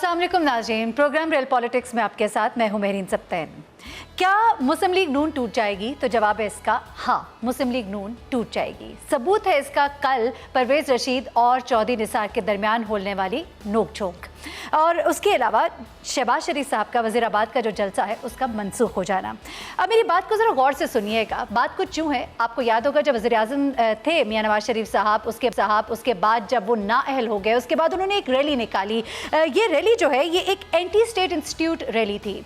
अस्सलाम वालेकुम नाज़रीन, प्रोग्राम रियल पॉलिटिक्स में आपके साथ मैं हूं मेहरीन सब्तैन। क्या मुस्लिम लीग नून टूट जाएगी? तो जवाब है इसका हाँ, मुस्लिम लीग नून टूट जाएगी। सबूत है इसका कल परवेज़ रशीद और चौधरी निसार के दरमियान होने वाली नोक-झोंक, और उसके अलावा शहबाज शरीफ साहब का वज़ीराबाद का जो जलसा है उसका मनसूख हो जाना। अब मेरी बात को ज़रा गौर से सुनिएगा। बात कुछ यूँ है, आपको याद होगा जब वज़ीर-ए-आज़म थे मियां नवाज शरीफ साहब, उसके बाद जब वो नाअहल हो गए, उसके बाद उन्होंने एक रैली निकाली। ये रैली जो है ये एक एंटी स्टेट इंस्टीट्यूट रैली थी।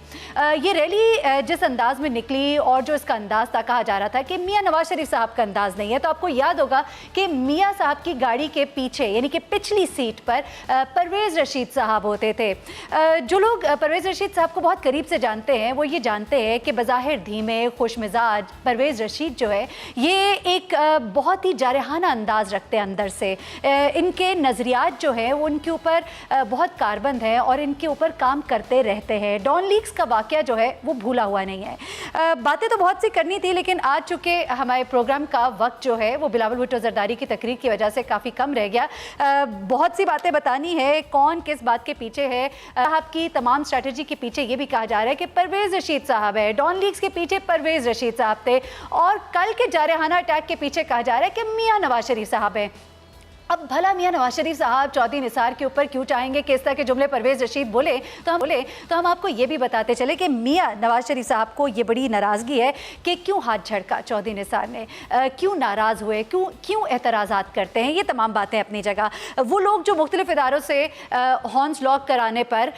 ये रैली जिस अंदाज में निकली और जो इसका अंदाज था, कहा जा रहा था कि मियां नवाज शरीफ साहब का अंदाज नहीं है। तो आपको याद होगा कि मियां साहब की गाड़ी के पीछे यानी कि पिछली सीट पर परवेज़ रशीद साहब होते थे। जो लोग परवेज़ रशीद साहब को बहुत करीब से जानते हैं वो ये जानते हैं कि बज़ाहिर धीमे खुश मिजाज परवेज़ रशीद जो है ये एक बहुत ही जारहाना अंदाज रखते हैं अंदर से। इनके नज़रियात जो है वो इनके ऊपर बहुत कारबंद है और इनके ऊपर काम करते रहते हैं। डॉन लीक्स का वाक़या जो है वो भूला हुआ नहीं है। बातें तो बहुत सी करनी थी, लेकिन आज चूँकि हमारे प्रोग्राम का वक्त जो है वो बिलावल भुट्टो ज़रदारी की तकरीर की वजह से काफ़ी कम रह गया। बहुत सी बातें बतानी है, कौन किस बात के पीछे है। आपकी तमाम स्ट्रैटेजी के पीछे ये भी कहा जा रहा है कि परवेज़ रशीद साहब है, डॉन लीक्स के पीछे परवेज़ रशीद साहब थे, और कल के जारहाना अटैक के पीछे कहा जा रहा है कि मियां नवाज शरीफ साहब हैं। अब भला मियां नवाज शरीफ साहब चौधरी निसार के ऊपर क्यों चाहेंगे कि इस तरह के जुमले परवेज़ रशीद बोले? तो हम आपको ये भी बताते चले कि मियां नवाज शरीफ साहब को ये बड़ी नाराज़गी है कि क्यों हाथ झड़का चौधरी निसार ने, क्यों नाराज़ हुए, क्यों एतराज़ात करते हैं। ये तमाम बातें अपनी जगह। वो लोग जो मुख्तलिफ इदारों से हॉर्न्स लॉक कराने पर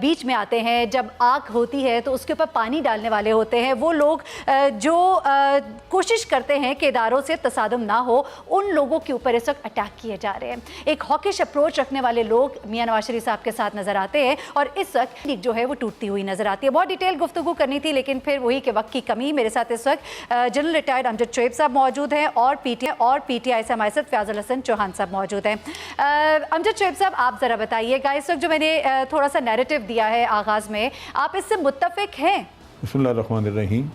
बीच में आते हैं, जब आग होती है तो उसके ऊपर पानी डालने वाले होते हैं, वो लोग जो कोशिश करते हैं कि इदारों से तसादुम ना हो, उन लोगों के ऊपर इस वक्त अटैक किए जा रहे हैं। एक हॉकिश अप्रोच रखने वाले लोग मियां नवाज शरीफ साहब के साथ नजर आते हैं, और इस वक्त लीग जो है वो टूटती हुई नजर आती है। बहुत डिटेल गुफ्तगू करनी थी, लेकिन फिर वही के वक्त की कमी। मेरे साथ इस वक्त जनरल रिटायर्ड अमजद शोएब साहब मौजूद हैं, और पीटीआई से हमारे साथ फयाजुल हसन चौहान साहब मौजूद हैं। अमजद शोएब साहब, आप जरा बताइएगा, इस वक्त जो मैंने थोड़ा सा नैरेटिव दिया है आगाज में, आप इससे मुत्तफिक हैं? बिस्मिल्लाहिर्रहमानिर्रहीम।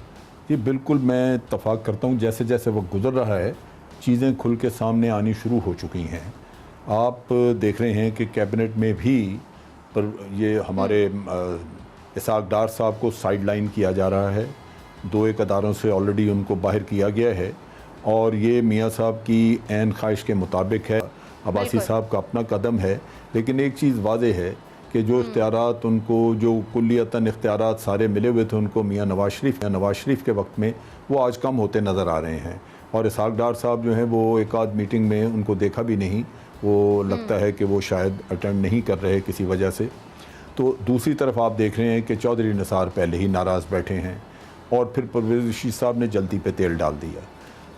ये बिल्कुल मैं इत्तफाक करता हूँ। जैसे जैसे वक्त गुजर रहा है चीज़ें खुल के सामने आनी शुरू हो चुकी हैं। आप देख रहे हैं कि कैबिनेट में भी पर ये हमारे इसाक डार साहब को साइड लाइन किया जा रहा है। 2-1 अदारों से ऑलरेडी उनको बाहर किया गया है, और ये मियाँ साहब की ऐन ख्वाहिश के मुताबिक है। अब्बासी साहब का अपना कदम है, लेकिन एक चीज़ वाज़ेह है कि जो इख्तियारात उनको, जो कुल्लियतन इख्तियारात सारे मिले हुए थे उनको मियाँ नवाज शरीफ के वक्त में, वो आज कम होते नज़र आ रहे हैं। और इसाक डार साहब जो हैं वो एक आध मीटिंग में उनको देखा भी नहीं, वो लगता है कि वो शायद अटेंड नहीं कर रहे किसी वजह से। तो दूसरी तरफ आप देख रहे हैं कि चौधरी निसार पहले ही नाराज़ बैठे हैं, और फिर परवेज़ रशीद साहब ने जल्दी पे तेल डाल दिया।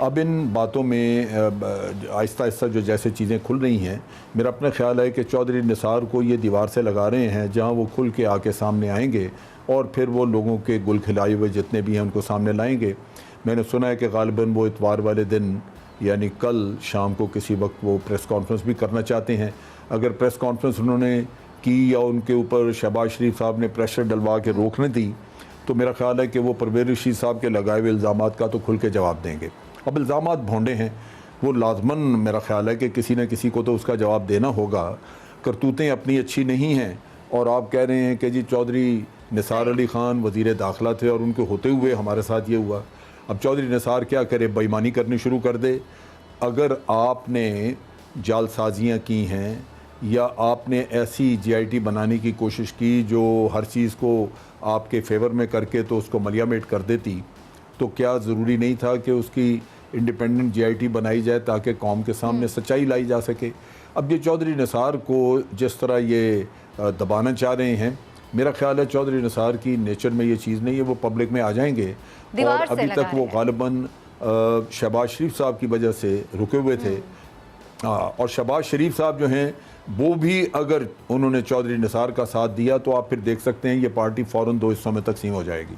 अब इन बातों में आहिस्ता आहिस्ता जो जैसे चीज़ें खुल रही हैं, मेरा अपना ख्याल है कि चौधरी निसार को ये दीवार से लगा रहे हैं जहाँ वो खुल के आके सामने आएंगे, और फिर वो लोगों के गुल खिलाए हुए जितने भी हैं उनको सामने लाएंगे। मैंने सुना है कि गालिबन वो इतवार वाले दिन यानी कल शाम को किसी वक्त वो प्रेस कॉन्फ्रेंस भी करना चाहते हैं। अगर प्रेस कॉन्फ्रेंस उन्होंने की या उनके ऊपर शहबाज शरीफ साहब ने प्रेशर डलवा के रोकने दी, तो मेरा ख्याल है कि वो परवेज़ रशीद साहब के लगाए हुए इल्ज़ामात का तो खुल के जवाब देंगे। अब इल्ज़ामात भोंडे हैं, वो लाजमन मेरा ख्याल है कि किसी न किसी को तो उसका जवाब देना होगा। करतूतें अपनी अच्छी नहीं हैं, और आप कह रहे हैं कि जी चौधरी निसार अली ख़ान वज़ीर दाखिला थे और उनके होते हुए हमारे साथ ये हुआ। अब चौधरी निसार क्या करे, बेईमानी करनी शुरू कर दे। अगर आपने जालसाजियाँ की हैं या आपने ऐसी GIT बनाने की कोशिश की जो हर चीज़ को आपके फेवर में करके तो उसको मलियामेट कर देती, तो क्या ज़रूरी नहीं था कि उसकी इंडिपेंडेंट GIT बनाई जाए ताकि कौम के सामने सच्चाई लाई जा सके। अब ये चौधरी निसार को जिस तरह ये दबाना चाह रहे हैं, मेरा ख्याल है चौधरी निसार की नेचर में ये चीज़ नहीं है। वो पब्लिक में आ जाएंगे, और अभी तक वो गालिबन शहबाज शरीफ साहब की वजह से रुके हुए थे। और शहबाज शरीफ साहब जो हैं वो भी अगर उन्होंने चौधरी निसार का साथ दिया तो आप फिर देख सकते हैं ये पार्टी फ़ौरन 2 हिस्सों में तकसीम हो जाएगी।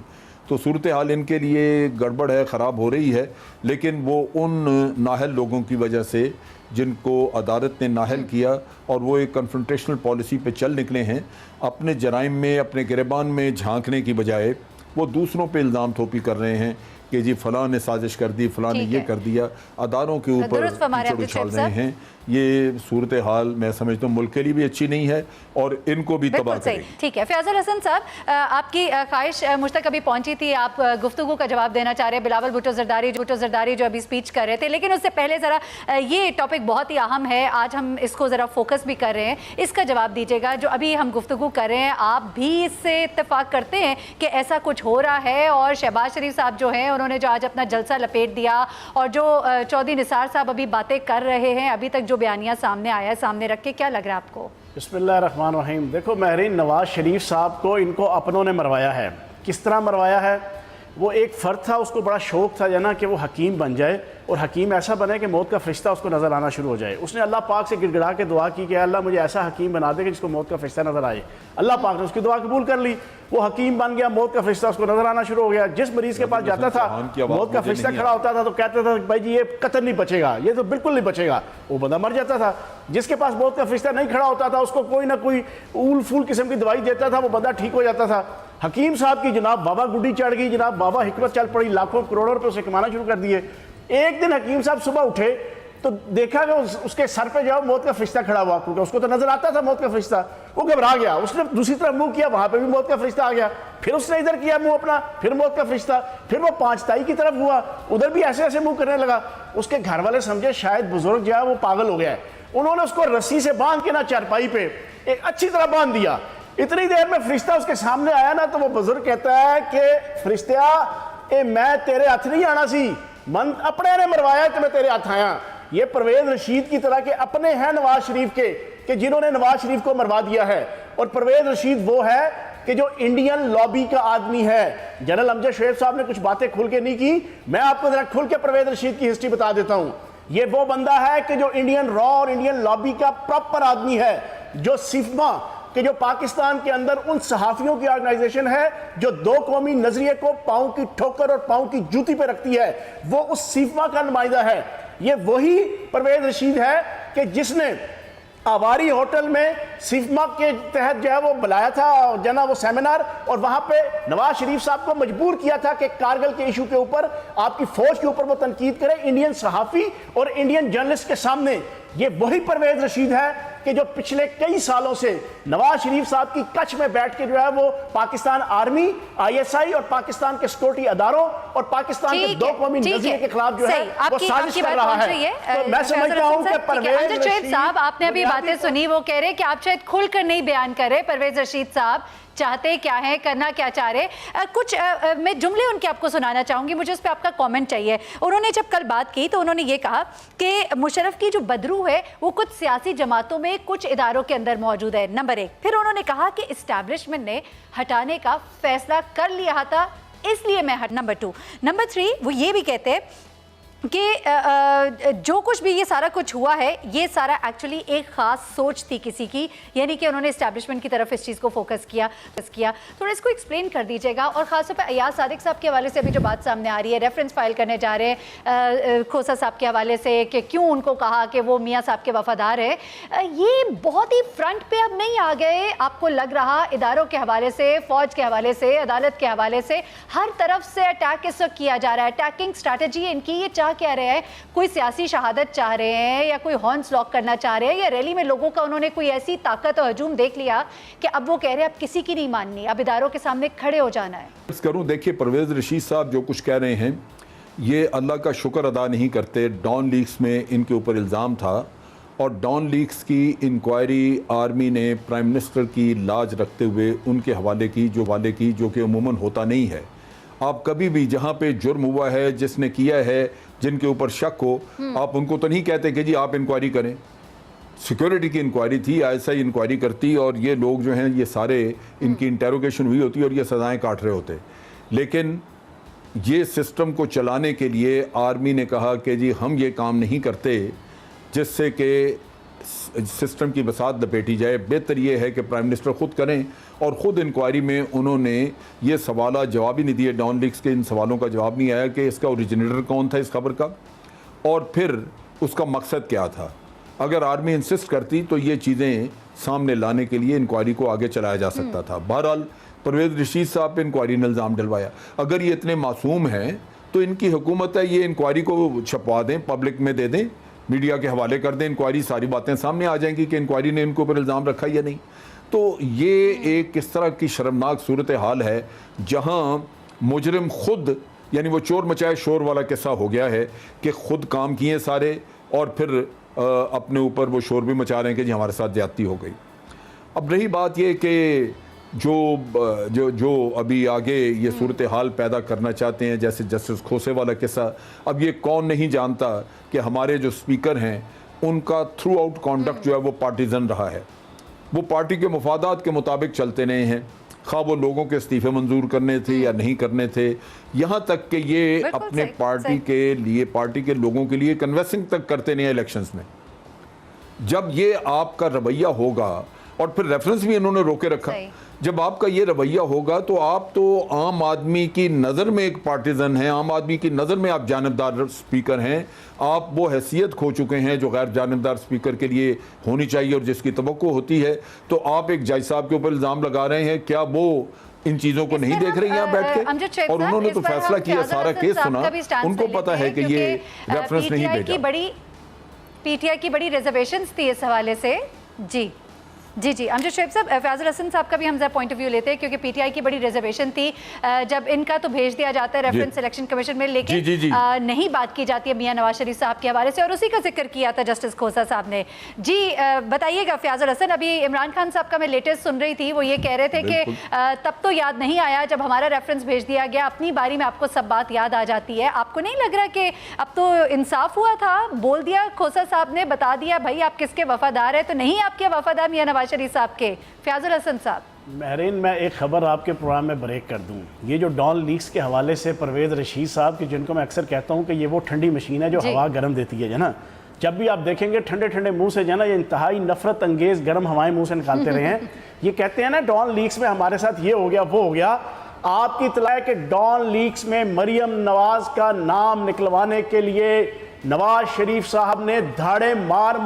तो सूरत हाल इनके लिए गड़बड़ है, ख़राब हो रही है, लेकिन वो उन नाहल लोगों की वजह से जिनको अदालत ने नाहल किया, और वो एक कन्फ्रंटेशनल पॉलिसी पे चल निकले हैं। अपने जराइम में, अपने गिरबान में झांकने की बजाय वो दूसरों पे इल्ज़ाम थोपी कर रहे हैं कि जी फलां ने साजिश कर दी, फलां ने ठीक ये है। कर दिया, अदारों के ऊपर दुरुस्त फरमाया कीचड़ अब्दुल उछाल शहीद रहे हैं। ये सूरत हाल मैं समझता हूँ मुल्क के लिए भी अच्छी नहीं है और इनको भी तबाह बिल्कुल सही, करेगी। ठीक है। फैजल हसन साहब, आपकी ख्वाहिश मुझ तक अभी पहुंची थी, आप गुफ्तगू का जवाब देना चाह रहे हैं बिलावल भुट्टो जरदारी जो अभी स्पीच कर रहे थे, लेकिन उससे पहले ज़रा ये टॉपिक बहुत ही अहम है, आज हम इसको ज़रा फोकस भी कर रहे हैं, इसका जवाब दीजिएगा। जो अभी हम गुफ्तगू कर रहे हैं, आप भी इससे इत्तेफाक करते हैं कि ऐसा कुछ हो रहा है? और शहबाज शरीफ साहब जो हैं, उन्होंने जो आज अपना जलसा लपेट दिया और जो चौधरी निसार साहब अभी बातें कर रहे हैं, अभी तक जो बयानिया सामने आया है, सामने रख के क्या लग रहा है आपको? बिस्मिल्लाहिर्रहमानिर्रहीम। देखो महरीन, नवाज शरीफ साहब को इनको अपनों ने मरवाया है। किस तरह मरवाया है? वो एक फ़र्द था, उसको बड़ा शौक़ था जना कि वो हकीम बन जाए और हकीम ऐसा बने कि मौत का फ़रिश्ता उसको नज़र आना शुरू हो जाए। उसने अल्लाह पाक से गिड़गिड़ा के दुआ की कि अल्लाह मुझे ऐसा हकीम बना दे कि जिसको मौत का फ़रिश्ता नज़र आए। अल्लाह पाक ने उसकी दुआ कबूल कर ली, वो हकीम बन गया, मौत का फ़रिश्ता उसको नज़र आना शुरू हो गया। जिस मरीज़ के पास जाता था, मौत का फ़रिश्ता खड़ा होता था तो कहता था भाई जी ये कतल नहीं बचेगा, ये तो बिल्कुल नहीं बचेगा, वो बंदा मर जाता था। जिसके पास मौत का फ़रिश्ता नहीं खड़ा होता था, उसको कोई ना कोई ऊल फूल किस्म की दवाई देता था, वो बंदा ठीक हो जाता था। हकीम साहब की जनाब बाबा गुड्डी चढ़ गई, जनाब बाबा हिकमत चल पड़ी, लाखों करोड़ों रुपए उसे कमाना शुरू कर दिए। एक दिन हकीम साहब सुबह उठे तो देखा कि उसके सर पे जाओ मौत का फरिश्ता खड़ा हुआ, क्योंकि उसको तो नजर आता था मौत का फरिश्ता। वो घबरा गया, उसने दूसरी तरफ मुंह किया, वहां पे भी मौत का फरिश्ता आ गया। फिर उसने इधर किया मुंह अपना, फिर मौत का फरिश्ता। फिर वो पांचताई की तरफ हुआ, उधर भी ऐसे ऐसे मुंह करने लगा। उसके घर वाले समझे शायद बुजुर्ग जो है वो पागल हो गया है। उन्होंने उसको रस्सी से बांध के ना चारपाई पे एक अच्छी तरह बांध दिया। इतनी देर में फरिश्ता उसके सामने आया ना, तो वो बुजुर्ग कहता है कि फरिश्ता ए मैं तेरे हाथ नहीं आना सी, मन अपने ने मरवाया तो मैं तेरे हाथ आया। ये परवेज रशीद की तरह के अपने हैं नवाज शरीफ के, कि जिन्होंने नवाज शरीफ को मरवा दिया है। और परवेज रशीद वो है कि जो इंडियन लॉबी का आदमी है। जनरल अमजद शोएब साहब ने कुछ बातें खुल के नहीं की, मैं आपको जरा खुल के परवेज रशीद की हिस्ट्री बता देता हूं। ये वो बंदा है कि जो इंडियन रॉ और इंडियन लॉबी का प्रॉपर आदमी है, जो सिफमा कि जो पाकिस्तान के अंदर उन सहाफियों की ऑर्गेनाइजेशन है जो दो कौमी नजरिए को पांव की ठोकर और पांव की जूती पे रखती है, वो उस सिफमा का नुमाइंदा है। ये वही परवेज रशीद है कि जिसने आवारी होटल में सिफमा के तहत जो है वो बुलाया था जना वो सेमिनार, और वहां पे नवाज शरीफ साहब को मजबूर किया था कि कारगिल के इशू के ऊपर आपकी फौज के ऊपर वो तनकीद करे इंडियन सहाफी और इंडियन जर्नलिस्ट के सामने। ये वही परवेज रशीद है कि जो पिछले कई सालों से नवाज शरीफ साहब की कच्छ में बैठ के जो है वो पाकिस्तान आर्मी, ISI और पाकिस्तान के सिक्योरिटी अदारों और पाकिस्तान के दो कौमी नजरिए के खिलाफ जो है वो साजिश कर रहा है। तो मैं समझता हूं कि परवेज रशीद साहब, आपने अभी बातें सुनी, वो कह रहे कि आप शायद खुलकर नहीं बयान कर रहे परवेज रशीद साहब चाहते क्या है, करना क्या चाह रहे। कुछ मैं जुमले उनके आपको सुनाना चाहूंगी, मुझे उस पर आपका कमेंट चाहिए। उन्होंने जब कल बात की तो उन्होंने ये कहा कि मुशर्रफ की जो बदरू है वो कुछ सियासी जमातों में कुछ इदारों के अंदर मौजूद है, नंबर 1। फिर उन्होंने कहा कि इस्टेब्लिशमेंट ने हटाने का फैसला कर लिया था इसलिए मैं नंबर 2। नंबर 3 वो ये भी कहते हैं कि जो कुछ भी ये सारा कुछ हुआ है ये सारा एक्चुअली एक ख़ास सोच थी किसी की, यानी कि उन्होंने इस्टेब्लिशमेंट की तरफ इस चीज़ को फोकस किया। थोड़ा इसको एक्सप्लेन कर दीजिएगा। और ख़ासतौर पे अयाज सादिक साहब के हवाले से अभी जो बात सामने आ रही है, रेफरेंस फाइल करने जा रहे हैं खोसा साहब के हवाले से कि क्यों उनको कहा कि वो मियाँ साहब के वफादार है, ये बहुत ही फ्रंट पे अब नहीं आ गए? आपको लग रहा इदारों के हवाले से, फ़ौज के हवाले से, अदालत के हवाले से हर तरफ से अटैक इस वक्त किया जा रहा है। अटैकिंग स्ट्रैटेजी इनकी ये क्या रहे हैं? कोई सियासी शहादत चाह रहे हैं या कोई हॉर्न्स लॉक करना चाह रहे हैं, या रैली में लोगों का उन्होंने कोई ऐसी ताकत और हजूम देख लिया कि अब वो कह रहे हैं अब किसी की नहीं माननी, अब इदारों के सामने खड़े हो जाना है? देखिए परवेज रशीद साहब जो कुछ कह रहे हैं ये अल्लाह का शुक्र अदा नहीं करते। डॉन लीक्स में इनके ऊपर इल्ज़ाम था और डॉन लीक्स की इंक्वायरी आर्मी ने प्राइम मिनिस्टर की लाज रखते हुए उनके हवाले की, जो कि अमूमन होता नहीं है। आप कभी भी जहाँ पे जुर्म हुआ है, जिसने किया है, जिनके ऊपर शक हो, आप उनको तो नहीं कहते कि जी आप इंक्वायरी करें। सिक्योरिटी की इंक्वायरी थी, ISI इंक्वायरी करती और ये लोग जो हैं ये सारे इनकी इंटेरोगेशन हुई होती और ये सज़ाएं काट रहे होते। लेकिन ये सिस्टम को चलाने के लिए आर्मी ने कहा कि जी हम ये काम नहीं करते जिससे कि सिस्टम की बसात लपेटी जाए, बेहतर ये है कि प्राइम मिनिस्टर ख़ुद करें। और ख़ुद इंक्वायरी में उन्होंने ये सवाल जवाब ही नहीं दिए, डॉन लीक्स के इन सवालों का जवाब नहीं आया कि इसका ओरिजिनेटर कौन था इस खबर का और फिर उसका मकसद क्या था। अगर आर्मी इंसिस्ट करती तो ये चीज़ें सामने लाने के लिए इंक्वायरी को आगे चलाया जा सकता था। बहरहाल परवेज रशीद साहब पे इंक्वायरी ने इल्ज़ाम डलवाया। अगर ये इतने मासूम हैं तो इनकी हुकूमत है ये इंक्वायरी को छपवा दें, पब्लिक में दे दें, मीडिया के हवाले कर दें, इंक्वायरी सारी बातें सामने आ जाएंगी कि इंक्वायरी ने इनके ऊपर इल्ज़ाम रखा या नहीं। तो ये एक किस तरह की शर्मनाक सूरत हाल है जहां मुजरिम खुद, यानी वो चोर मचाए शोर वाला किस्सा हो गया है कि खुद काम किए सारे और फिर अपने ऊपर वो शोर भी मचा रहे हैं कि जी हमारे साथ ज्यादती हो गई। अब रही बात ये कि जो अभी आगे ये सूरत हाल पैदा करना चाहते हैं, जैसे जस्टिस खोसे वाला किस्सा, अब ये कौन नहीं जानता कि हमारे जो स्पीकर हैं उनका थ्रू आउट कॉन्डक्ट जो है वो पार्टीजन रहा है, वो पार्टी के मफादात के मुताबिक चलते नहीं हैं, खा वो लोगों के इस्तीफे मंजूर करने थे या नहीं करने थे, यहाँ तक कि ये अपने पार्टी के लिए, पार्टी के लोगों के लिए कन्वेंसिंग तक करते नहीं इलेक्शंस में। जब ये आपका रवैया होगा, और फिर रेफरेंस भी इन्होंने रोके रखा, जब आपका ये रवैया होगा तो आप तो आम आदमी की नज़र में एक पार्टीजन हैं, आम आदमी की नज़र में आप जानिबदार स्पीकर हैं, आप वो हैसियत खो चुके हैं जो गैर जानिबदार स्पीकर के लिए होनी चाहिए और जिसकी तवक्को होती है। तो आप एक जज साहब के ऊपर इल्ज़ाम लगा रहे हैं, क्या वो इन चीज़ों को नहीं देख रही यहाँ बैठ के? और उन्होंने तो फैसला किया, सारा केस सुना, उनको पता है कि ये रेफरेंस नहीं भेजा। पीटीआई की बड़ी रिजर्वेशंस थी इस हवाले से। जी जी जी, अमजद शोएब साहब, फयाजुल हसन साहब का भी हम जरा पॉइंट ऑफ व्यू लेते हैं, क्योंकि पीटीआई की बड़ी रिजर्वेशन थी। जब इनका तो भेज दिया जाता है रेफरेंस सिलेक्शन कमीशन में, लेकिन जी। नहीं बात की जाती है मियां नवाज शरीफ साहब के हवाले से, और उसी का जिक्र किया था जस्टिस खोसा साहब ने। जी बताइएगा फयाजुल हसन, अभी इमरान खान साहब का मैं लेटेस्ट सुन रही थी, वो ये कह रहे थे कि तब तो याद नहीं आया जब हमारा रेफरेंस भेज दिया गया, अपनी बारी में आपको सब बात याद आ जाती है। आपको नहीं लग रहा कि अब तो इंसाफ हुआ था, बोल दिया खोसा साहब ने, बता दिया भाई आप किसके वफादार है, तो नहीं आपके वफादार मियां नवाज शरीफ साहब के? फयाजुल हसन साहब। महरीन, मैं एक खबर आपके प्रोग्राम में ब्रेक कर दूं। ये जो डॉन लीक्स के हवाले से परवेज़ रशीद साहब की, जिनको मैं अक्सर कहता हूं कि ये वो ठंडी मशीन है जो हवा गर्म देती है ना, जब भी आप देखेंगे ठंडे ठंडे मुंह से जो ना ये इंतहाई नफरत अंगेज गर्म हवाएं मुंह से निकालते रहे हैं। ये कहते हैं ना डॉन लीक्स में हमारे साथ ये हो गया वो हो गया। आपकी इत्तला है कि डॉन लीक्स में मरियम नवाज का नाम निकलवाने के लिए नवाज शरीफ साहब ने धाड़े मार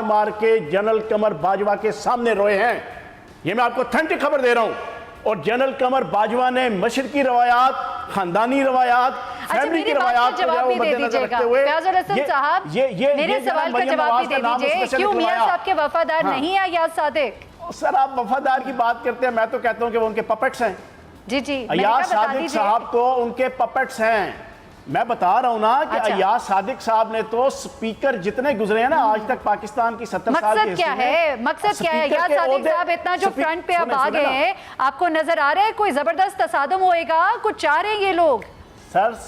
मार के जनरल कमर बाजवा के सामने रोए हैं। ये मैं आपको ऑथेंटिक खबर दे रहा हूं। और जनरल कमर बाजवा ने मशरकी रवायात, खानदानी रवायात, फैमिली की रवायात को मद्देनजर रखते हुए मेरे सवाल का जवाब भी दे दीजिए, क्यों मियां साहब के वफादार नहीं है अयाज सादिक? सर आप वफादार की बात करते हैं, मैं तो कहता हूं कि वो उनके पपेट्स हैं। जी जी, अयाज सादिक साहब तो उनके पपेट्स हैं। मैं बता रहा हूं ना कि अयाज सादिक साहब ने तो स्पीकर जितने गुजरे हैं ना आज तक पाकिस्तान की 70 साल की क्या है, मकसद क्या है? अयाज सादिक साहब इतना जो फ्रंट पे अब आ गए हैं, आपको नजर आ रहा है कोई जबरदस्त तसादुम होएगा, कुछ चाह रहे हैं ये लोग? सर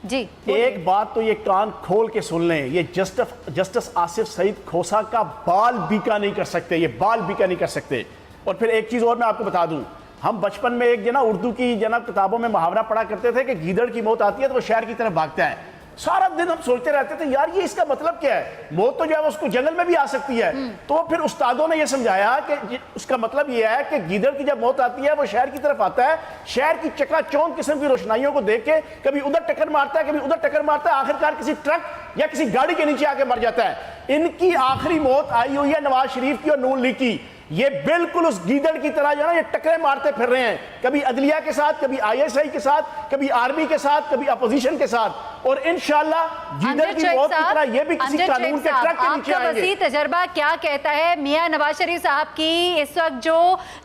जी एक बात तो ये कान खोल के सुन लें, ये जस्टिस आसिफ सईद खोसा का बाल बीका नहीं कर सकते, ये बाल बीका नहीं कर सकते। और फिर एक चीज और मैं आपको बता दूं, हम बचपन में एक जना उर्दू की जना किताबों में मुहावरा पढ़ा करते थे कि गीदड़ की मौत आती है तो वो शहर की तरफ भागता है। सारा दिन हम सोचते रहते थे यार ये इसका मतलब क्या है, मौत तो जो है उसको जंगल में भी आ सकती है। तो फिर उस्तादों ने यह समझाया कि उसका मतलब यह है कि गीदड़ की जब मौत आती है वो शहर की तरफ आता है, शहर की चकाचौंध किस्म की रोशनाइयों को देख के कभी उधर टक्कर मारता है, कभी उधर टक्कर मारता है, आखिरकार किसी ट्रक या किसी गाड़ी के नीचे आके मर जाता है। इनकी आखिरी मौत आई हुई है नवाज शरीफ की और नून लीग की। ये बिल्कुल उस गीदड़ की तरह जो ना ये टकरे मारते फिर रहे हैं, कभी अदलिया के साथ, कभी आईएसआई के साथ, कभी आर्मी के साथ, कभी अपोजिशन के साथ। और इंशाल्लाह गीदड़ की मौत की तरह ये भी किसी कानून के ट्रक के नीचे आएंगे। वसी तजर्बा क्या कहता है मियां नवाज शरीफ साहब की इस वक्त जो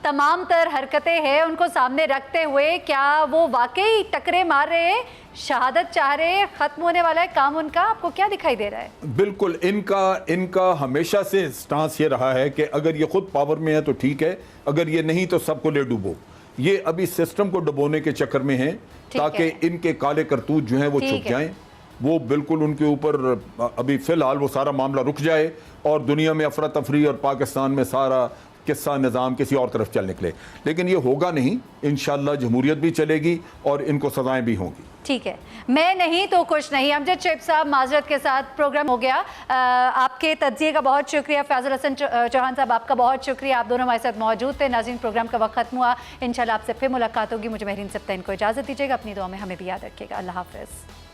तमाम तर हरकतें हैं उनको सामने रखते हुए, क्या वो वाकई टकरे मार रहे हैं, शहादत चाह रहे हैं, खत्म होने वाला है काम उनका? आपको क्या दिखाई दे रहा है? बिल्कुल इनका हमेशा से स्टांस ये रहा है कि अगर ये खुद पावर में है तो ठीक है, अगर ये नहीं तो सबको ले डूबो। ये अभी सिस्टम को डुबोने के चक्कर में है ताकि इनके काले करतूत जो हैं वो छुप जाएं, वो बिल्कुल उनके ऊपर अभी फिलहाल वो सारा मामला रुक जाए और दुनिया में अफरा तफरी और पाकिस्तान में सारा किस्सा निज़ाम किसी और तरफ चल निकले। लेकिन ये होगा नहीं, इंशाल्लाह जमहूरियत भी चलेगी और इनको सजाएं भी होंगी। ठीक है, मैं नहीं तो कुछ नहीं। अमजद शोएब साहब माजरत के साथ प्रोग्राम हो गया। आपके तज्जिए का बहुत शुक्रिया। फयाजुल हसन चौहान साहब आपका बहुत शुक्रिया, आप दोनों हमारे साथ मौजूद थे। नाज़रीन प्रोग्राम का वक्त खत्म हुआ, इंशाल्लाह आपसे फिर मुलाकात होगी। मुझे महरीन सब्तैन को इजाज़त दीजिएगा, अपनी दुआ में हमें भी याद रखिएगा। अल्लाह हाफ़िज़।